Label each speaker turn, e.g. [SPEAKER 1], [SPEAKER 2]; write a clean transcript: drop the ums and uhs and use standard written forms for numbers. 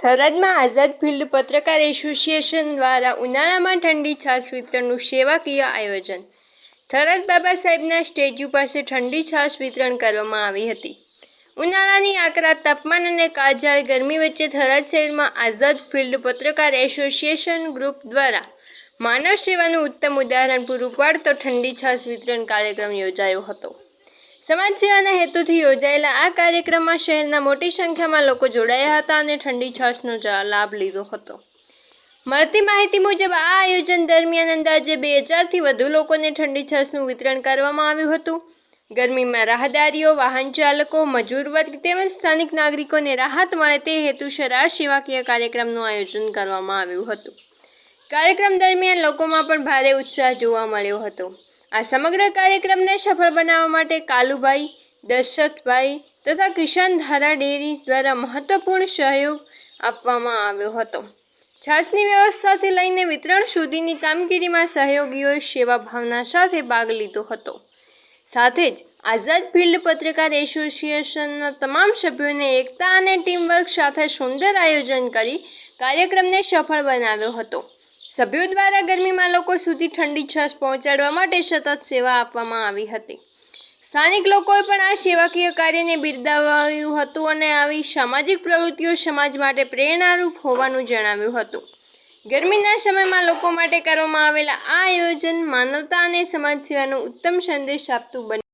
[SPEAKER 1] થરાદમાં આઝાદ field પત્રકાર association દ્વારા ઉનાળામાં ઠંડી છાશ વિતરણનું સેવાકીય આયોજન. થરાદ બાબા સાહેબના સ્ટેચ્યુ પાસે ઠંડી છાશ વિતરણ કરવામાં આવી હતી. ઉનાળાની આકરા તાપમાન અને કાળઝાળ ગરમી વચ્ચે થરાદ શહેરમાં આઝાદ ફિલ્ડ પત્રકાર એસોસિએશન ગ્રુપ દ્વારા માનવ સેવાનું ઉત્તમ ઉદાહરણ પૂરું પાડતો ઠંડી છાશ વિતરણ કાર્યક્રમ યોજાયો હતો. સમાજ સેવાના હેતુથી યોજાયેલા આ કાર્યક્રમમાં શહેરના મોટી સંખ્યામાં લોકો જોડાયા હતા અને ઠંડી છાશનો લાભ લીધો હતો. મળતી માહિતી મુજબ આ આયોજન દરમિયાન અંદાજે 2000થી વધુ લોકોને ઠંડી છાશનું વિતરણ કરવામાં આવ્યું હતું. ગરમીમાં રાહદારીઓ, વાહન ચાલકો, મજૂર વર્ગ તેમજ સ્થાનિક નાગરિકોને રાહત મળે તે હેતુસર આ સેવાકીય કાર્યક્રમનું આયોજન કરવામાં આવ્યું હતું. કાર્યક્રમ દરમિયાન લોકોમાં પણ ભારે ઉત્સાહ જોવા મળ્યો હતો. આ સમગ્ર કાર્યક્રમને સફળ બનાવવા માટે કાલુભાઈ, દશરથભાઈ તથા કિસાન ધારા ડેરી દ્વારા મહત્વપૂર્ણ સહયોગ આપવામાં આવ્યો હતો. છાશની વ્યવસ્થાથી લઈને વિતરણ સુધીની કામગીરીમાં સહયોગીઓએ સેવા ભાવના સાથે ભાગ લીધો હતો. સાથે જ આઝાદ ફિલ્ડ પત્રકાર એસોસિએશનના તમામ સભ્યોને એકતા અને ટીમવર્ક સાથે સુંદર આયોજન કરી કાર્યક્રમને સફળ બનાવ્યો હતો. સભ્યો દ્વારા ગરમીમાં લોકો સુધી ઠંડી છાશ પહોંચાડવા માટે સતત સેવા આપવામાં આવી હતી. સ્થાનિક લોકોએ પણ આ સેવાકીય કાર્યને બિરદાવ્યું હતું અને આવી સામાજિક પ્રવૃત્તિઓ સમાજ માટે પ્રેરણારૂપ હોવાનું જણાવ્યું હતું. ગરમીના સમયમાં લોકો માટે કરવામાં આવેલા આ આયોજન માનવતા અને સમાજ સેવાનો ઉત્તમ સંદેશ આપતું બન્યું.